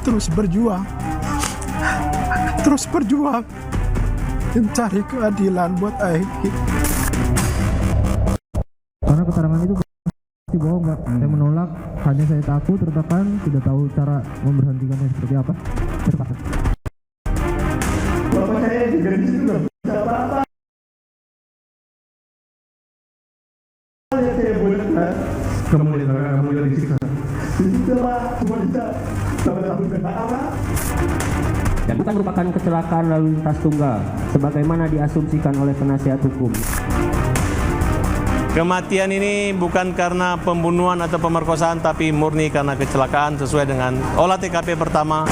terus berjuang mencari keadilan buat Aiki. Karena keterangan itu pasti bohong, Mbak. Saya menolak, hanya saya takut, tertekan, tidak tahu cara memberhentikannya seperti apa. Terpaksa. Bapak saya juga di situ nggak bisa apa-apa. Yang saya buat, kamu disiksa. Di situ Pak, cuma bisa sampai takut kena apa? Dan bukan merupakan kecelakaan lalu lintas tunggal, sebagaimana diasumsikan oleh penasihat hukum. Kematian ini bukan karena pembunuhan atau pemerkosaan, tapi murni karena kecelakaan sesuai dengan olah TKP pertama.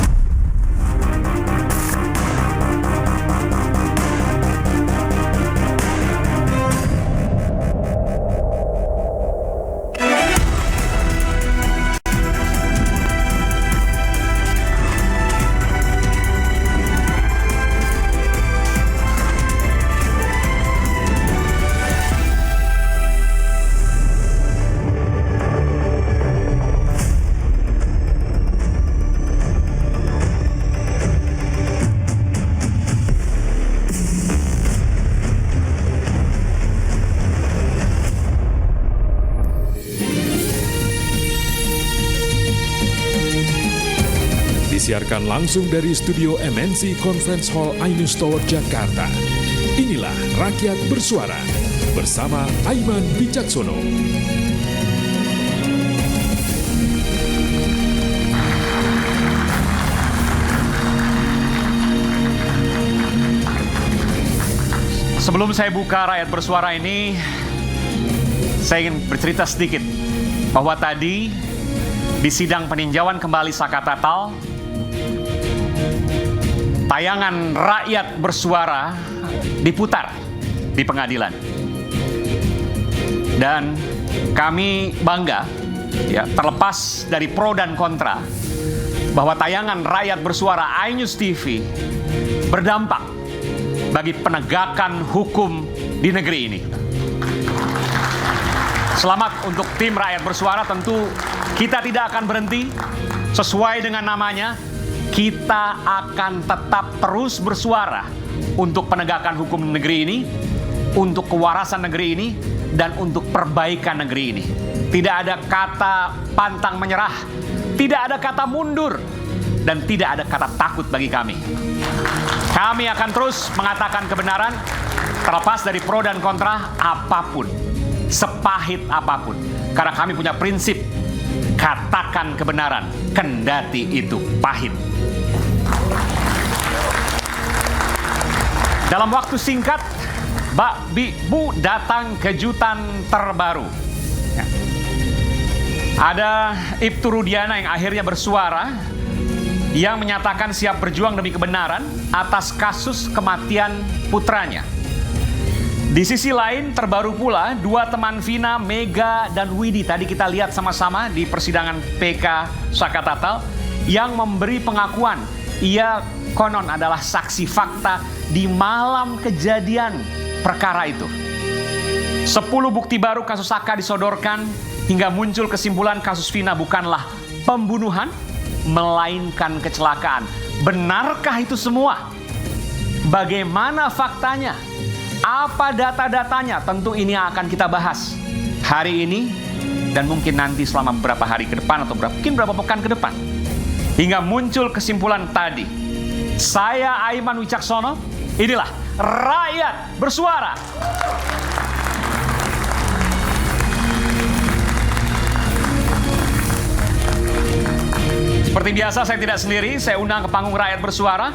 Disiarkan langsung dari studio MNC Conference Hall iNews Tower, Jakarta. Inilah Rakyat Bersuara bersama Aiman Wicaksono. Sebelum saya buka Rakyat Bersuara ini, saya ingin bercerita sedikit bahwa tadi di sidang peninjauan kembali Sakatatal, tayangan Rakyat Bersuara diputar di pengadilan. Dan kami bangga, ya, terlepas dari pro dan kontra, bahwa tayangan Rakyat Bersuara iNews TV berdampak bagi penegakan hukum di negeri ini. Selamat untuk tim Rakyat Bersuara. Tentu kita tidak akan berhenti. Sesuai dengan namanya, kita akan tetap terus bersuara untuk penegakan hukum negeri ini, untuk kewarasan negeri ini, dan untuk perbaikan negeri ini. Tidak ada kata pantang menyerah, tidak ada kata mundur, dan tidak ada kata takut bagi kami. Kami akan terus mengatakan kebenaran, terlepas dari pro dan kontra apapun, sepahit apapun. Karena kami punya prinsip, katakan kebenaran, kendati itu pahit. Dalam waktu singkat, Bu, datang kejutan terbaru. Ya. Ada Ibtu Rudiana yang akhirnya bersuara, yang menyatakan siap berjuang demi kebenaran atas kasus kematian putranya. Di sisi lain, terbaru pula dua teman Vina, Mega, dan Widi. Tadi kita lihat sama-sama di persidangan PK Sakatatal, yang memberi pengakuan ia konon adalah saksi fakta di malam kejadian perkara itu. 10 bukti baru kasus Saka disodorkan hingga muncul kesimpulan kasus Vina bukanlah pembunuhan, melainkan kecelakaan. Benarkah itu semua? Bagaimana faktanya? Apa data-datanya? Tentu ini akan kita bahas hari ini dan mungkin nanti selama beberapa hari ke depan atau mungkin beberapa pekan ke depan. Hingga muncul kesimpulan tadi. Saya Aiman Wicaksono, inilah Rakyat Bersuara. Seperti biasa saya tidak sendiri, saya undang ke panggung Rakyat Bersuara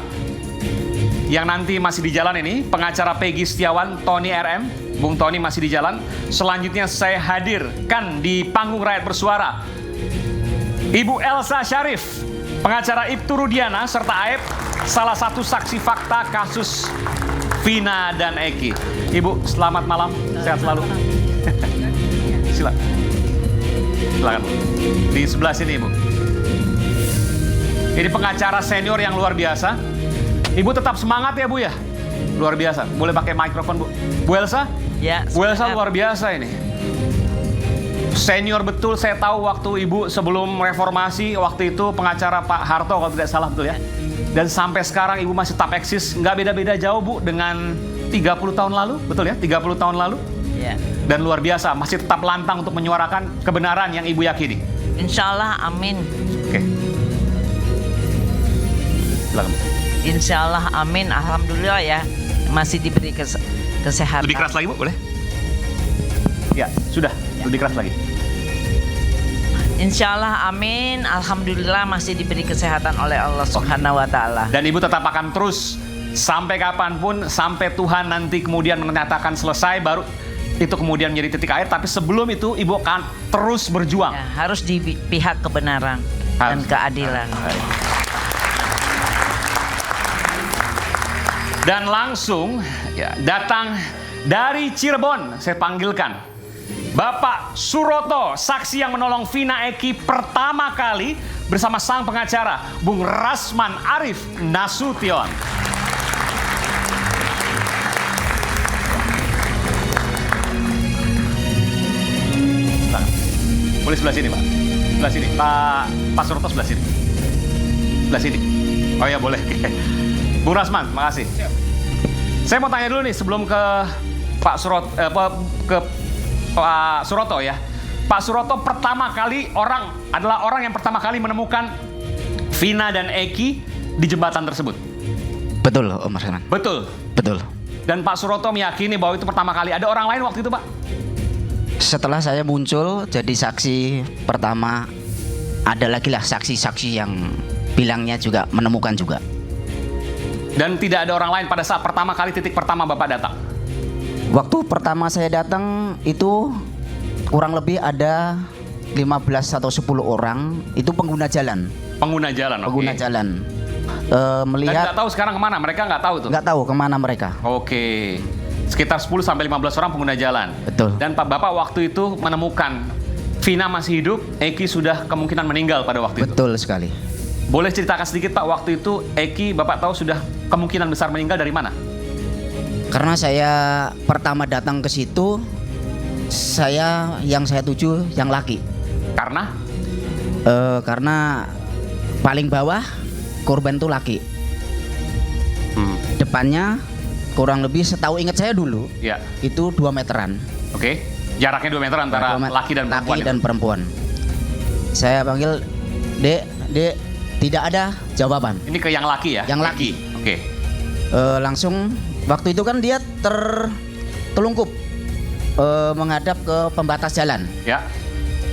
yang nanti masih di jalan ini, pengacara Peggy Setiawan, Tony RM. Bung Tony masih di jalan. Selanjutnya saya hadirkan di panggung Rakyat Bersuara Ibu Elsa Syarif, pengacara Ibtu Rudiana, serta Aep, salah satu saksi fakta kasus Vina dan Eki. Ibu, selamat malam, sehat selalu. Silakan. Di sebelah sini, Ibu. Ini pengacara senior yang luar biasa. Ibu tetap semangat ya, Bu ya? Luar biasa. Boleh pakai mikrofon, Bu. Bu Elsa? Ya. Bu Elsa luar biasa ini. Senior betul, saya tahu waktu Ibu sebelum reformasi, waktu itu pengacara Pak Harto kalau tidak salah, betul ya? Dan sampai sekarang Ibu masih tetap eksis, nggak beda-beda jauh Bu dengan 30 tahun lalu, betul ya? 30 tahun lalu? Ya. Dan luar biasa, masih tetap lantang untuk menyuarakan kebenaran yang Ibu yakini. Insya Allah, amin. Oke. Silakan. Insya Allah, amin. Alhamdulillah ya, masih diberi kesehatan. Lebih keras lagi Bu, boleh? Ya, sudah. Lebih keras lagi. Insya Allah, amin. Alhamdulillah masih diberi kesehatan oleh Allah Subhanahu Wa Taala. Dan Ibu tetap akan terus sampai kapanpun, sampai Tuhan nanti kemudian menyatakan selesai, baru itu kemudian menjadi titik akhir. Tapi sebelum itu Ibu akan terus berjuang. Ya, harus di pihak kebenaran dan keadilan. Dan langsung ya, datang dari Cirebon, saya panggilkan Bapak Suroto, saksi yang menolong Vina Eki pertama kali bersama sang pengacara, Bung Rasman Arif Nasution. Boleh sebelah sini, Pak. Sebelah sini. Pak Suroto sebelah sini. Sebelah sini. Oh ya, boleh. Bung Rasman, makasih. Saya mau tanya dulu nih sebelum ke Pak Suroto, Pak Suroto ya. Pak Suroto adalah orang yang pertama kali menemukan Vina dan Eki di jembatan tersebut. Betul, Om Rasman. Betul. Betul. Dan Pak Suroto meyakini bahwa itu pertama kali. Ada orang lain waktu itu, Pak? Setelah saya muncul jadi saksi pertama, ada lagi lah saksi-saksi yang bilangnya juga menemukan juga. Dan tidak ada orang lain pada saat pertama kali titik pertama Bapak datang? Waktu pertama saya datang itu kurang lebih ada 15 atau 10 orang, itu pengguna jalan. Pengguna jalan, oke. Pengguna jalan. Dan Melihat, nggak tahu sekarang kemana? Mereka nggak tahu tuh? nggak tahu kemana mereka. Oke. Sekitar 10 sampai 15 orang pengguna jalan. Betul. Dan Pak Bapak waktu itu menemukan Vina masih hidup, Eki sudah kemungkinan meninggal pada waktu itu. Betul sekali. Boleh ceritakan sedikit Pak, waktu itu Eki Bapak tahu sudah kemungkinan besar meninggal dari mana? Karena saya pertama datang ke situ, yang saya tuju yang laki. Karena? Karena paling bawah korban itu laki. Depannya kurang lebih setahu ingat saya dulu, Ya. itu 2 meteran. Oke. Jaraknya 2 meter antara laki dan perempuan. Laki dan perempuan. Saya panggil, Dek, tidak ada jawaban. Ini ke yang laki ya? Yang laki. Oke. Langsung waktu itu kan dia tertelungkup menghadap ke pembatas jalan. Ya.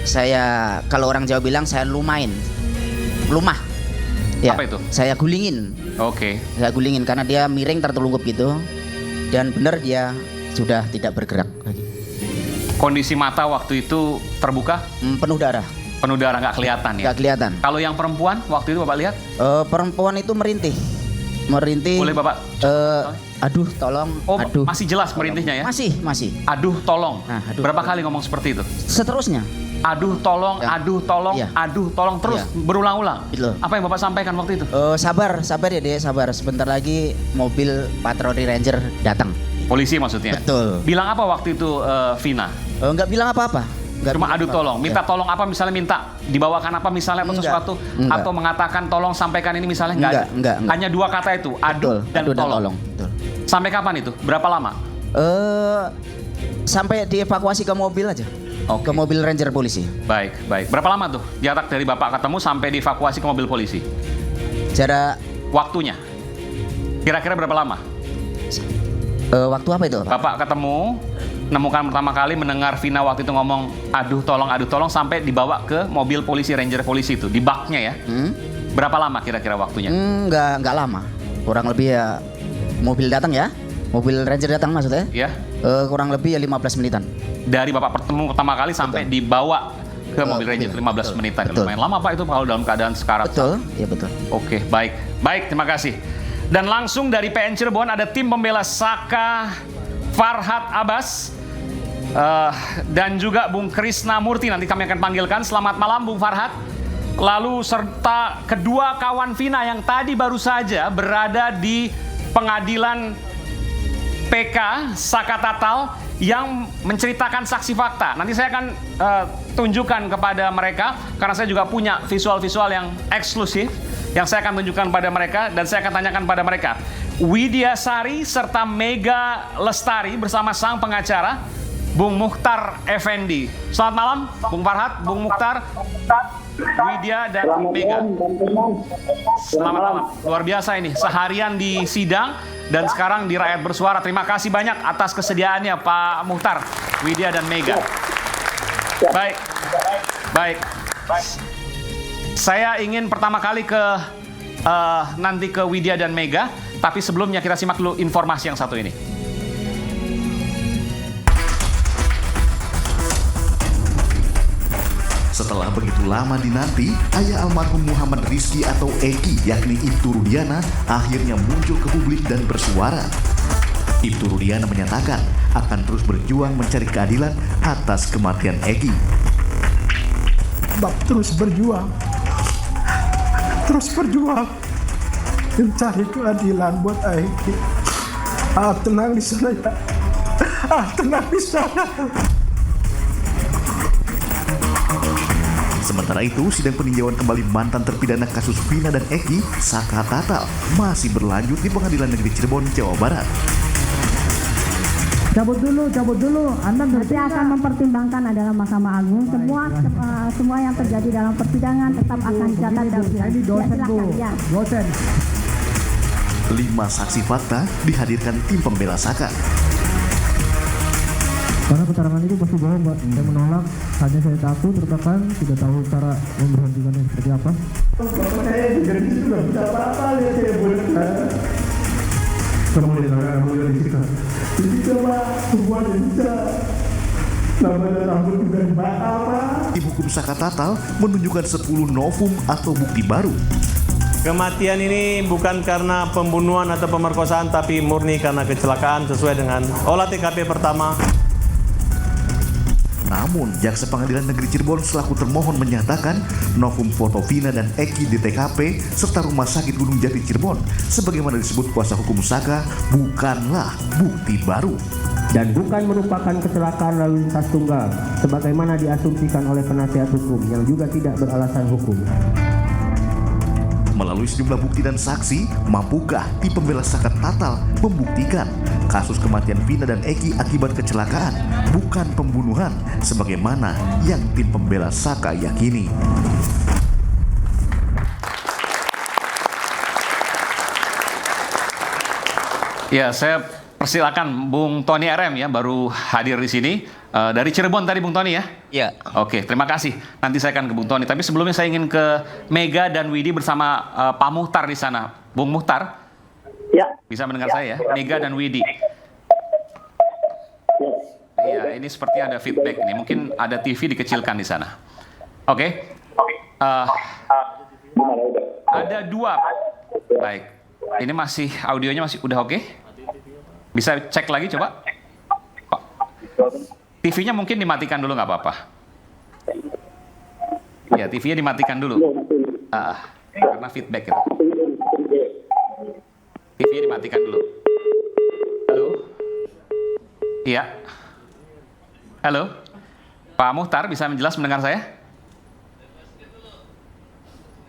Saya, kalau orang Jawa bilang, saya lumah. Ya, Apa itu? Saya gulingin. Oke. Saya gulingin karena dia miring tertelungkup gitu. Dan benar dia sudah tidak bergerak lagi. Kondisi mata waktu itu terbuka? Penuh darah. Penuh darah, nggak kelihatan ya? Nggak kelihatan. Kalau yang perempuan waktu itu Bapak lihat? Perempuan itu merintih. Boleh Bapak? Aduh, tolong. Oh, aduh. masih jelas merintihnya ya? Masih. Aduh, tolong. Nah, aduh, Berapa tolong. kali ngomong seperti itu? Seterusnya. Aduh, tolong, Ya. aduh, tolong, Iya. aduh, tolong, terus Iya. berulang-ulang. Betul. Apa yang Bapak sampaikan waktu itu? Sabar ya Dek, sabar. Sebentar lagi mobil patroli ranger datang. Polisi maksudnya? Betul. Bilang apa waktu itu Vina? Nggak bilang apa-apa. Cuma aduh tolong, minta Ya. tolong apa misalnya, minta dibawakan apa misalnya atau Enggak. sesuatu, Enggak. atau mengatakan tolong sampaikan ini misalnya, nggak ada. Enggak. Hanya 2 kata itu, aduh, Betul, dan aduh tolong. Betul. Sampai kapan itu? Berapa lama? Sampai dievakuasi ke mobil aja. Oke. Ke mobil ranger polisi. Baik. Berapa lama tuh jarak dari Bapak ketemu sampai dievakuasi ke mobil polisi? Jarak Waktunya? Kira-kira berapa lama? waktu apa itu, Pak? Bapak ketemu, menemukan pertama kali, mendengar Vina waktu itu ngomong aduh tolong sampai dibawa ke mobil polisi, ranger polisi itu, di baknya ya. Berapa lama kira-kira waktunya? Nggak lama. Kurang lebih ya mobil datang ya. Mobil ranger datang maksudnya. Ya. Kurang lebih ya 15 menitan. Dari Bapak pertemu pertama kali sampai dibawa ke mobil ranger 15 menitan. Betul. Lumayan lama Pak itu kalau dalam keadaan sekarat. Betul, ya betul. Oke, baik, terima kasih. Dan langsung dari PN Cirebon ada tim pembela Saka Farhad Abbas dan juga Bung Krisna Murti, nanti kami akan panggilkan. Selamat malam Bung Farhad. Lalu serta kedua kawan Vina yang tadi baru saja berada di pengadilan PK Saka Tatal yang menceritakan saksi fakta. Nanti saya akan tunjukkan kepada mereka, karena saya juga punya visual-visual yang eksklusif yang saya akan tunjukkan pada mereka, dan saya akan tanyakan pada mereka. Widya Sari serta Mega Lestari bersama sang pengacara Bung Mukhtar Effendi. Selamat malam Bung Farhat, Bung Mukhtar, Widya dan Mega. Selamat malam. Luar biasa ini, seharian di sidang dan sekarang di Rakyat Bersuara. Terima kasih banyak atas kesediaannya Pak Mukhtar, Widya dan Mega. Baik. Saya ingin pertama kali nanti ke Widya dan Mega, tapi sebelumnya kita simak dulu informasi yang satu ini. Setelah begitu lama dinanti, ayah almarhum Muhammad Rizki atau Eki, yakni Ibtu Rudiana, akhirnya muncul ke publik dan bersuara. Ibtu Rudiana menyatakan akan terus berjuang mencari keadilan atas kematian Eki. Bab terus berjuang mencari keadilan buat Eki. Tenang di sana ya. Tenang di sana. Sementara itu, sidang peninjauan kembali mantan terpidana kasus Vina dan Eki, Saka Tatal, masih berlanjut di Pengadilan Negeri Cirebon, Jawa Barat. Cabut dulu. Anda nanti akan mempertimbangkan adalah Mahkamah Agung. Semua yang terjadi dalam persidangan tetap akan dicatat dalam sidang. Ini dosen, Bu. Dosen. 5 saksi fakta dihadirkan tim pembela Saka. Karena keterangan itu pasti bohong, Mbak. Saya menolak, hanya saya takut, tertekan, tidak tahu cara memberhentikannya seperti apa. Bapak saya juga di situ nggak bisa apa-apa, lihat saya boleh. Kamu lihat disiksa. Disiksa Pak, semuanya bisa. Namanya rambut juga dibakar Pak. Tim hukum Saka Tatal menunjukkan 10 novum atau bukti baru. Kematian ini bukan karena pembunuhan atau pemerkosaan, tapi murni karena kecelakaan sesuai dengan olah TKP pertama. Namun, Jaksa Pengadilan Negeri Cirebon selaku termohon menyatakan novum foto Vina dan Eki di TKP serta Rumah Sakit Gunung Jati Cirebon sebagaimana disebut kuasa hukum Saka bukanlah bukti baru. Dan bukan merupakan kecelakaan lalu lintas tunggal sebagaimana diasumsikan oleh penasihat hukum yang juga tidak beralasan hukum. Melalui sejumlah bukti dan saksi, mampukah tim pembela Saka Tatal membuktikan kasus kematian Vina dan Eki akibat kecelakaan bukan pembunuhan sebagaimana yang tim pembela Saka yakini? Ya, saya persilakan Bung Tony RM ya, baru hadir di sini. Dari Cirebon tadi Bung Tony ya? Iya. Oke, terima kasih. Nanti saya akan ke Bung Tony. Tapi sebelumnya saya ingin ke Mega dan Widi bersama Pak Mukhtar di sana. Bung Mukhtar? Ya. Bisa mendengar saya ya? Mega dan Widi. Iya, ini seperti ada feedback ini. Mungkin ada TV dikecilkan di sana. Oke. Ada 2. Baik. Ini masih audionya masih udah oke? Bisa cek lagi coba? TV-nya mungkin dimatikan dulu nggak apa-apa. Ya, TV-nya dimatikan dulu. Karena feedback itu. TV-nya dimatikan dulu. Halo? Iya. Halo? Pak Mukhtar bisa menjelas mendengar saya?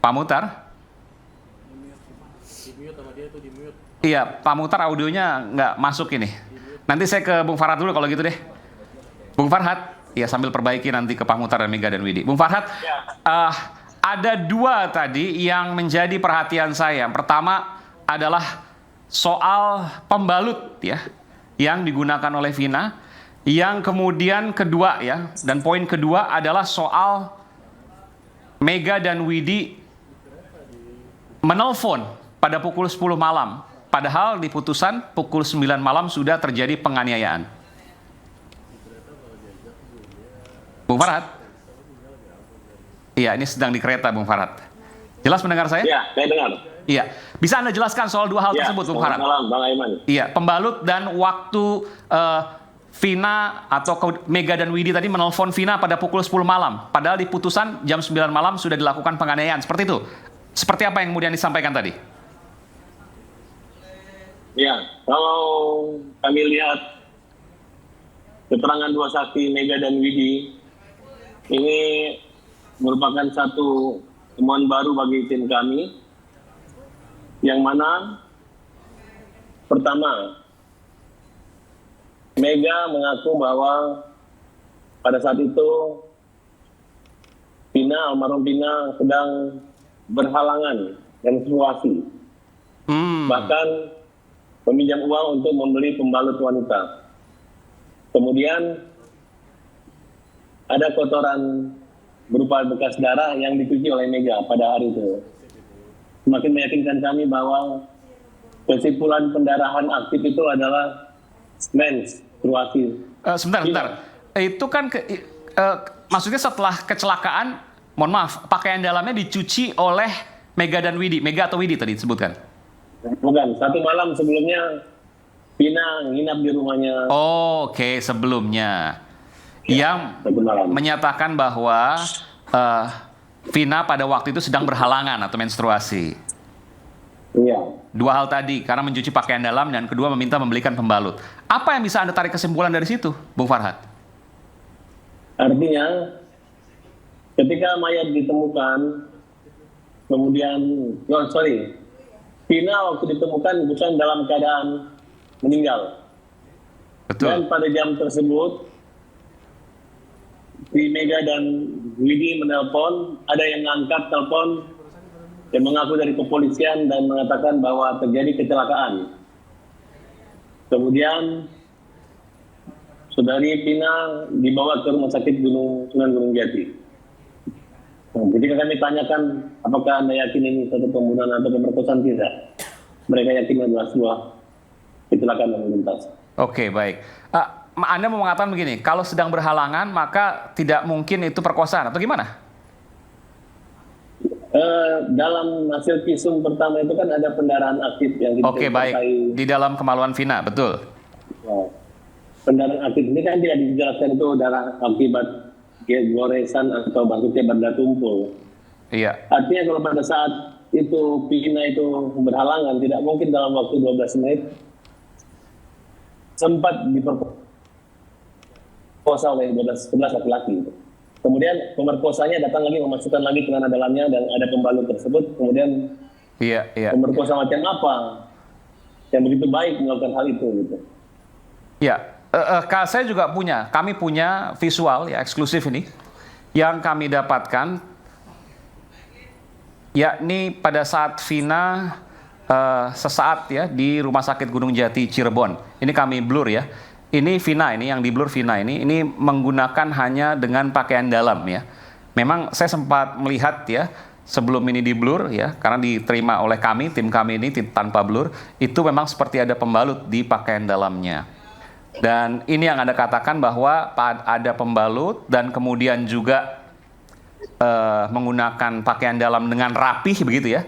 Pak Mukhtar? Iya, Pak Mukhtar audionya nggak masuk ini. Nanti saya ke Bung Farhat dulu kalau gitu deh. Bung Farhat, ya sambil perbaiki nanti ke Pak Mukhtar dan Mega dan Widi. Bung Farhat, ada 2 tadi yang menjadi perhatian saya. Pertama adalah soal pembalut ya, yang digunakan oleh Vina. Yang kemudian kedua ya, dan poin kedua adalah soal Mega dan Widi menelpon pada pukul 10 malam. Padahal di putusan pukul 9 malam sudah terjadi penganiayaan. Bung Farhat? Iya, ini sedang di kereta Bung Farhat. Jelas mendengar saya? Iya, saya dengar. Iya. Bisa Anda jelaskan soal 2 hal tersebut Bung Farhat? Selamat malam, Bang Aiman. Iya, pembalut dan waktu Vina atau Mega dan Widi tadi menelpon Vina pada pukul 10 malam. Padahal di putusan jam 9 malam sudah dilakukan penganiayaan. Seperti itu. Seperti apa yang kemudian disampaikan tadi? Ya, kalau kami lihat keterangan dua saksi Mega dan Widi ini merupakan satu temuan baru bagi tim kami, yang mana pertama, Mega mengaku bahwa pada saat itu almarhum Vina sedang berhalangan menstruasi, bahkan meminjam uang untuk membeli pembalut wanita. Kemudian ada kotoran berupa bekas darah yang dicuci oleh Mega pada hari itu. Semakin meyakinkan kami bahwa kesimpulan pendarahan aktif itu adalah menstruasi. Sebentar. Itu kan maksudnya setelah kecelakaan, mohon maaf, pakaian dalamnya dicuci oleh Mega dan Widi. Mega atau Widi tadi disebutkan? Bukan, satu malam sebelumnya Vina nginap di rumahnya. Oke, sebelumnya. Yang menyatakan bahwa Vina pada waktu itu sedang berhalangan atau menstruasi. Iya. Dua hal tadi, karena mencuci pakaian dalam, dan kedua meminta membelikan pembalut. Apa yang bisa Anda tarik kesimpulan dari situ, Bung Farhad? Artinya, ketika mayat ditemukan, kemudian, Vina waktu ditemukan bukan dalam keadaan meninggal. Betul. Dan pada jam tersebut, si Mega dan Widi menelpon, ada yang mengangkat telepon yang mengaku dari kepolisian dan mengatakan bahwa terjadi kecelakaan. Kemudian saudari Vina dibawa ke rumah sakit Sunan Gunung Jati. Jadi kami tanyakan, apakah Anda yakin ini satu pembunuhan atau pemerkosaan? Tidak. Mereka yakin adalah sebuah kecelakaan lalu lintas. Oke, baik. Anda mau mengatakan begini, kalau sedang berhalangan maka tidak mungkin itu perkosaan atau gimana? Dalam hasil visum pertama itu kan ada pendarahan aktif yang kita baik. Di dalam kemaluan Vina, betul. Ya. Pendarahan aktif ini kan tidak dijelaskan itu darah akibat goresan atau maksudnya benda tumpul. Iya. Artinya kalau pada saat itu Vina itu berhalangan, tidak mungkin dalam waktu 12 menit sempat diperkosa oleh 11 laki-laki. Kemudian pemerkosanya datang lagi, memasukkan lagi celana dalamnya dan ada pembalut tersebut. Kemudian pemerkosa macam apa yang begitu baik melakukan hal itu gitu. Ya, kami punya visual ya eksklusif ini yang kami dapatkan, yakni pada saat Vina sesaat ya di Rumah Sakit Gunung Jati Cirebon. Ini kami blur ya. Ini Vina, ini yang di blur Vina ini menggunakan hanya dengan pakaian dalam ya. Memang saya sempat melihat ya sebelum ini di blur ya, karena diterima oleh kami, tim kami ini tanpa blur, itu memang seperti ada pembalut di pakaian dalamnya. Dan ini yang Anda katakan bahwa ada pembalut dan kemudian juga menggunakan pakaian dalam dengan rapih begitu ya.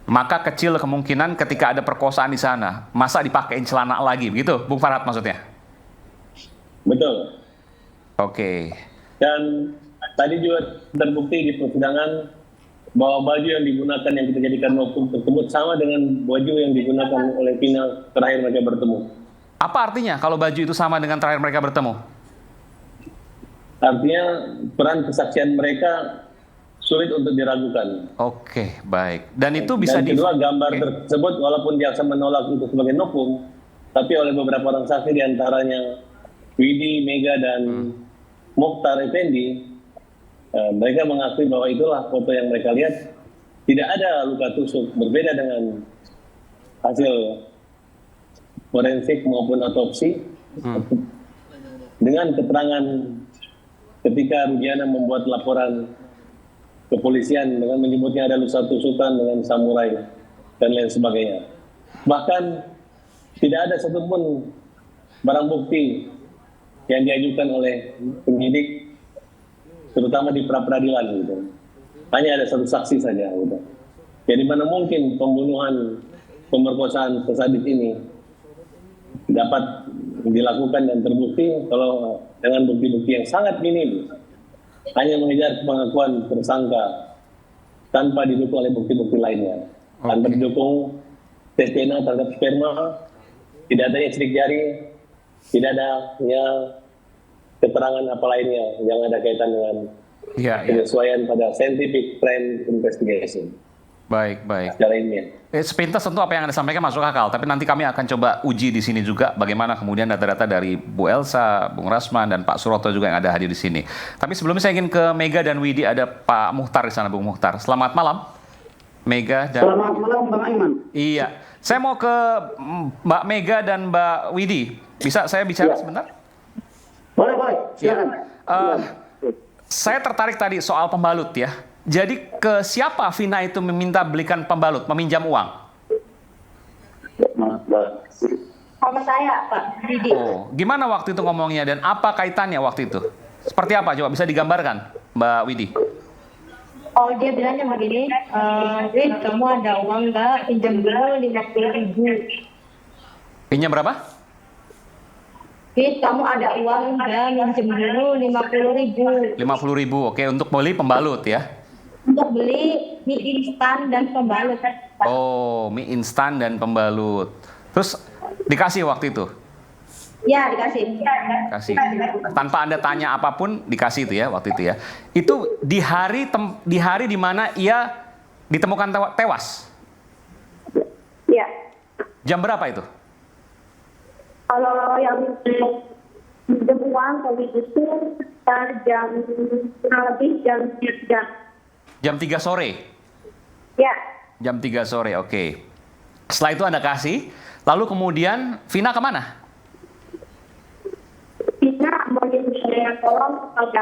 Maka kecil kemungkinan ketika ada perkosaan di sana, masa dipakein celana lagi begitu, Bung Farhad maksudnya? Betul. Oke. Dan tadi juga terbukti di persidangan bahwa baju yang digunakan yang kita jadikan hukum tersebut sama dengan baju yang digunakan oleh Vina terakhir mereka bertemu. Apa artinya kalau baju itu sama dengan terakhir mereka bertemu? Artinya peran kesaksian mereka sulit untuk diragukan. Oke, baik. Dan itu bisa kedua, gambar tersebut walaupun jaksa menolak itu sebagai novum, tapi oleh beberapa orang saksi diantaranya Widi, Mega, dan Mokhtar Effendi, mereka mengakui bahwa itulah foto yang mereka lihat. Tidak ada luka tusuk, berbeda dengan hasil forensik maupun otopsi. Dengan keterangan ketika Rudiana membuat laporan kepolisian dengan menyebutnya ada luka tusukan dengan samurai dan lain sebagainya. Bahkan tidak ada satupun barang bukti yang diajukan oleh penyidik, terutama di pra-peradilan gitu. Hanya ada satu saksi saja gitu. Jadi mana mungkin pembunuhan, pemerkosaan sesadis ini dapat dilakukan dan terbukti kalau dengan bukti-bukti yang sangat minim, hanya mengejar pengakuan tersangka tanpa didukung oleh bukti-bukti lainnya. Tanpa didukung tes DNA terhadap sperma, tidak adanya sidik jari, tidak ada ya keterangan apa lainnya yang ada kaitan dengan penyesuaian pada scientific crime investigation. Baik. Secara ilmiah. Sepintas tentu apa yang Anda sampaikan masuk akal, tapi nanti kami akan coba uji di sini juga bagaimana kemudian data-data dari Bu Elsa, Bung Rasman, dan Pak Suroto juga yang ada hadir di sini. Tapi sebelumnya saya ingin ke Mega dan Widi, ada Pak Muhtar di sana, Bung Muhtar. Selamat malam, Mega dan... Selamat malam, Bang Aiman. Iya, saya mau ke Mbak Mega dan Mbak Widi. Bisa saya bicara sebentar? Boleh. Silakan. Saya tertarik tadi soal pembalut ya. Jadi ke siapa Vina itu meminta belikan pembalut, meminjam uang? Sama saya, Pak Didi. Oh, gimana waktu itu ngomongnya dan apa kaitannya waktu itu? Seperti apa? Coba bisa digambarkan, Mbak Widi? Oh, dia bilangnya begini, Wid, kamu ada uang nggak? Pinjam dulu 50.000. Pinjam berapa? Wid, kamu ada uang nggak? Pinjam dulu 50.000. 50.000, oke, untuk beli pembalut ya? Untuk beli mie instan dan pembalut. Oh, mie instan dan pembalut. Terus dikasih waktu itu? Ya, dikasih. Kasih. Tanpa Anda tanya apapun dikasih itu ya waktu itu ya. Itu di hari di mana ia ditemukan tewas. Ya. Jam berapa itu? Kalau yang pinjam uang kali itu sekitar kurang lebih jam 3. Jam 3 sore? Ya. Jam 3 sore, oke. Setelah itu Anda kasih, lalu kemudian Vina kemana? Vina mau saya tolong kepada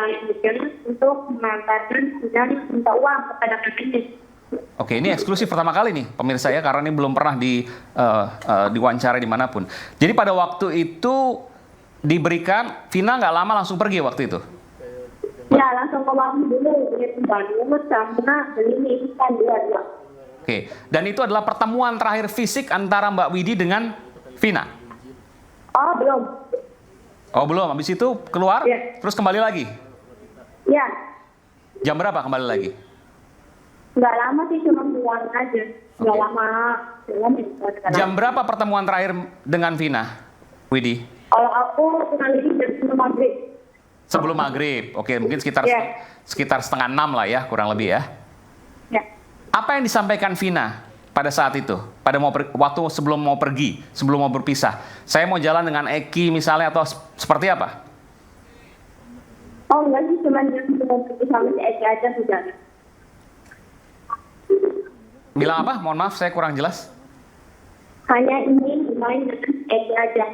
untuk mengantarkan dan minta uang kepada kakaknya. Oke, ini eksklusif pertama kali nih pemirsa ya, karena ini belum pernah diwawancara dimanapun. Jadi pada waktu itu diberikan, Vina nggak lama langsung pergi waktu itu? Ya, langsung ke warung dulu, beli pembalut sama beli mie instan dua. Oke, dan itu adalah pertemuan terakhir fisik antara Mbak Widi dengan Vina? Oh, belum. Oh, belum. Habis itu keluar, terus kembali lagi? Ya. Jam berapa kembali lagi? Nggak lama sih, cuma keluar aja. Nggak lama. Jam berapa pertemuan terakhir dengan Vina, Widi? Kalau aku kurang lebih jam 10 maghrib. Sebelum maghrib, oke, mungkin sekitar 5:30 lah ya, kurang lebih ya. Ya. Apa yang disampaikan Vina pada saat itu, pada waktu sebelum mau pergi, sebelum mau berpisah? Saya mau jalan dengan Eki misalnya atau seperti apa? Oh enggak sih, cuma mau pergi sama si Eki aja sudah. Bilang apa? Mohon maaf, saya kurang jelas. Hanya ingin bermain dengan Eki aja.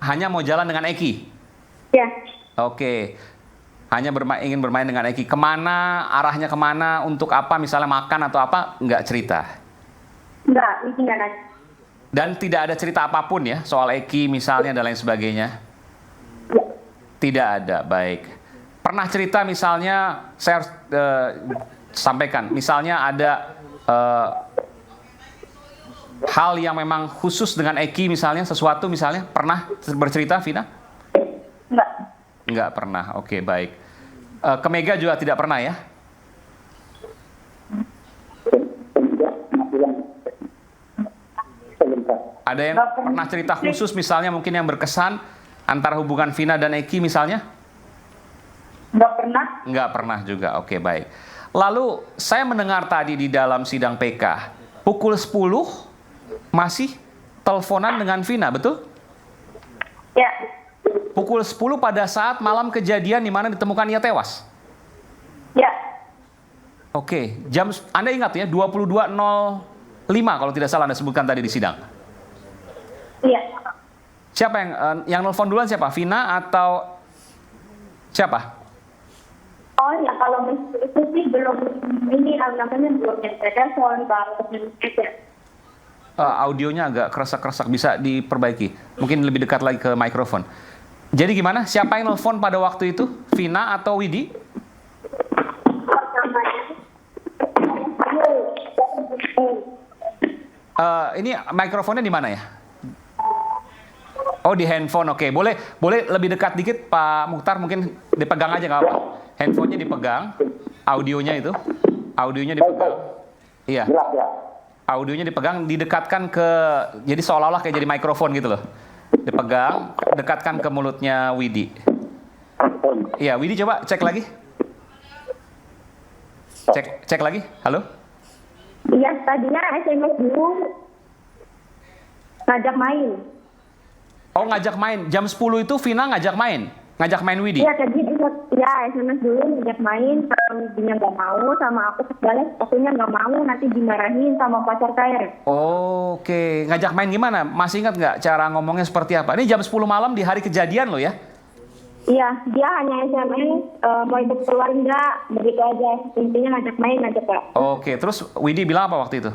Hanya mau jalan dengan Eki? Ya. Oke, hanya ingin bermain dengan Eki. Kemana, arahnya kemana, untuk apa, misalnya makan atau apa, nggak cerita? Nggak ada. Dan tidak ada cerita apapun ya, soal Eki misalnya dan lain sebagainya? Ya. Tidak ada, baik. Pernah cerita misalnya, saya harus sampaikan, misalnya ada hal yang memang khusus dengan Eki misalnya, sesuatu misalnya, pernah bercerita, Vina? Enggak pernah, oke, baik. Ke Mega juga tidak pernah ya? Ada yang pernah cerita khusus misalnya mungkin yang berkesan antara hubungan Vina dan Eki misalnya? Enggak pernah. Enggak pernah juga, oke, baik. Lalu saya mendengar tadi di dalam sidang PK, pukul 10 masih teleponan dengan Vina, betul? Ya. Pukul 10 pada saat malam kejadian di mana ditemukan ia tewas? Ya. Oke, jam Anda ingat ya, 22.05 kalau tidak salah Anda sebutkan tadi di sidang. Iya. Siapa yang nelfon duluan siapa? Vina atau siapa? Oh ya, kalau itu sih belum, ini namanya belum telepon, baru aja. Audionya agak keresak-keresak, bisa diperbaiki. Mungkin lebih dekat lagi ke mikrofon. Jadi gimana? Siapa yang nelfon pada waktu itu? Vina atau Widi? Ini mikrofonnya di mana ya? Oh, di handphone, oke. Boleh lebih dekat dikit, Pak Muhtar, mungkin dipegang aja nggak apa-apa. Handphonenya dipegang, audionya dipegang. Iya. Audionya dipegang, didekatkan ke, jadi seolah-olah kayak jadi mikrofon gitu loh. Dipegang, dekatkan ke mulutnya Widi. Iya, Widi coba cek lagi. Cek lagi. Halo? Iya, tadinya SMS dulu ngajak main. Oh, ngajak main. Jam 10 itu Vina ngajak main Widi. Iya, jadi ya SMS dulu ngajak main, kalau Widinya nggak mau sama aku sebalik, akunya nggak mau, nanti dimarahin sama pacar saya. Oke, ngajak main gimana? Masih ingat nggak cara ngomongnya seperti apa? Ini jam 10 malam di hari kejadian loh ya? Iya, dia hanya SMS, mau ikut keluar enggak, begitu aja. Intinya ngajak main aja, Pak. Oke, terus Widi bilang apa waktu itu?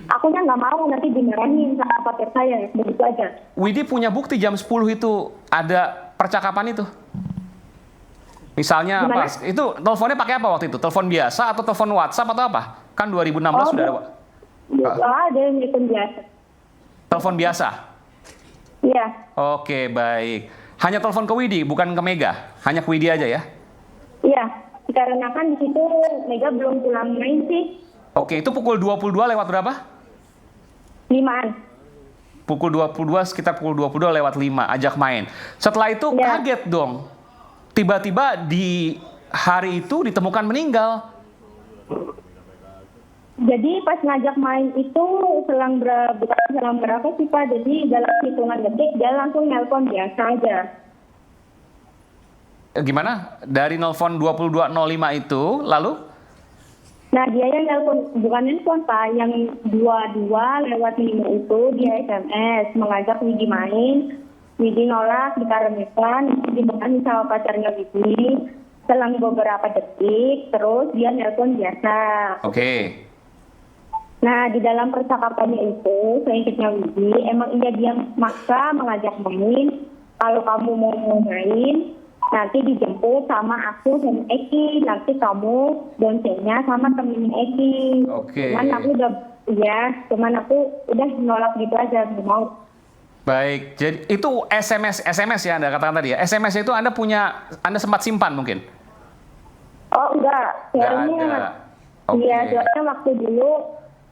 Akunya nggak mau, nanti dimarahin sama pacar saya, begitu aja. Widi punya bukti jam 10 itu ada percakapan itu? Misalnya Gimana? apa? Itu teleponnya pakai apa waktu itu? Telepon biasa atau telepon WhatsApp atau apa? Kan 2016 sudah ada. Ada yang telepon biasa. Telepon biasa? Iya. Oke, baik. Hanya telepon ke Widi, bukan ke Mega? Hanya ke Widi aja ya? Iya, dikarenakan di situ Mega belum pulang main sih. Oke, itu pukul 22 lewat berapa? 5-an. Pukul 22, sekitar pukul 22 lewat 5, ajak main. Setelah itu kaget dong. Tiba-tiba di hari itu ditemukan meninggal. Jadi pas ngajak main itu selang berapa sih Pak? Jadi dalam hitungan detik dia langsung nelpon biasa aja. Gimana? Dari nelpon 22.05 itu, lalu? Nah dia yang nelpon, bukan nelpon Pak, yang 22 lewat 5 itu dia SMS mengajak Widi main. Widi nolak dikarenakan dibahas sama pacarnya Widi. Selang beberapa detik, terus dia nelpon biasa. Oke. Nah, di dalam percakapannya itu, seingatnya Widi, emang dia maksa mengajak main. Kalau kamu mau main, nanti dijemput sama aku sama Eki. Nanti kamu boncengnya sama temennya Eki. Oke. Cuman aku udah nolak gitu aja, nggak mau. Baik, jadi itu SMS ya Anda katakan tadi ya. SMS itu Anda sempat simpan mungkin? Oh enggak, soalnya iya, soalnya waktu dulu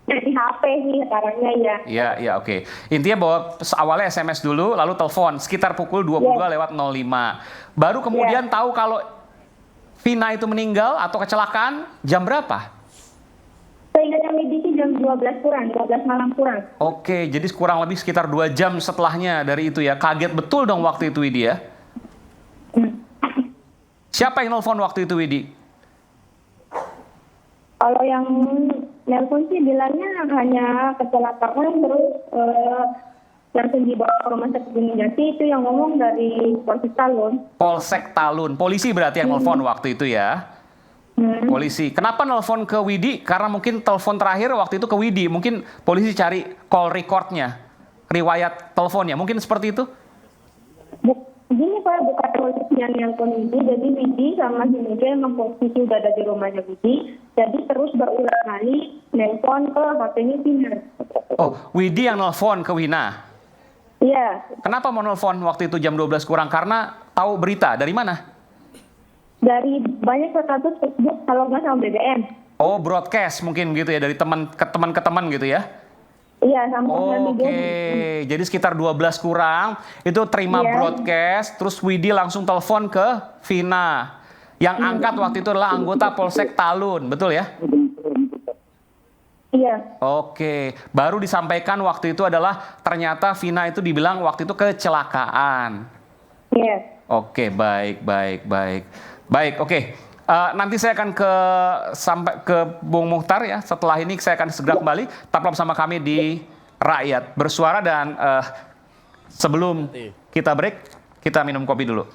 dari HP sih sekarangnya ya. Iya, oke. Intinya bahwa awalnya SMS dulu, lalu telepon sekitar pukul 22 lewat 05. Baru kemudian tahu kalau Vina itu meninggal atau kecelakaan jam berapa? Seingatnya Widi sih jam 12 malam kurang. Oke, jadi kurang lebih sekitar 2 jam setelahnya dari itu ya. Kaget betul dong waktu itu Widi ya? Siapa yang nelfon waktu itu Widi? Kalau yang nelpon sih bilangnya hanya kecelakaan, terus langsung dibawa ke rumah sakit Gunung Jati. Itu yang ngomong dari Polsek Talun. Polsek Talun, polisi berarti yang nelfon waktu itu ya? Polisi. Kenapa nelfon ke Widi? Karena mungkin telepon terakhir waktu itu ke Widi. Mungkin polisi cari call recordnya, riwayat teleponnya. Mungkin seperti itu? Gini Pak, bukan polisi yang nelpon Widi. Jadi Widi sama si Mega emang posisi udah ada di rumahnya Widi. Jadi terus berulang kali nelpon ke HP-nya Vina. Oh, Widi yang nelfon ke Wina? Iya. Kenapa mau nelfon waktu itu jam 12 kurang? Karena tahu berita. Dari mana? Dari banyak status Facebook, kalau nggak sama BBM. Oh, broadcast mungkin gitu ya, dari teman ke teman gitu ya? Iya, sama Oke, jadi sekitar 12 kurang, itu terima broadcast, terus Widi langsung telepon ke Vina. Yang angkat waktu itu adalah anggota Polsek Talun, betul ya? Iya. Oke, baru disampaikan waktu itu adalah ternyata Vina itu dibilang waktu itu kecelakaan. Iya. Oke, baik. Baik, oke. Nanti saya akan sampai ke Bung Muhtar ya. Setelah ini saya akan segera kembali. Tetaplah bersama kami di Rakyat Bersuara dan sebelum kita break, kita minum kopi dulu.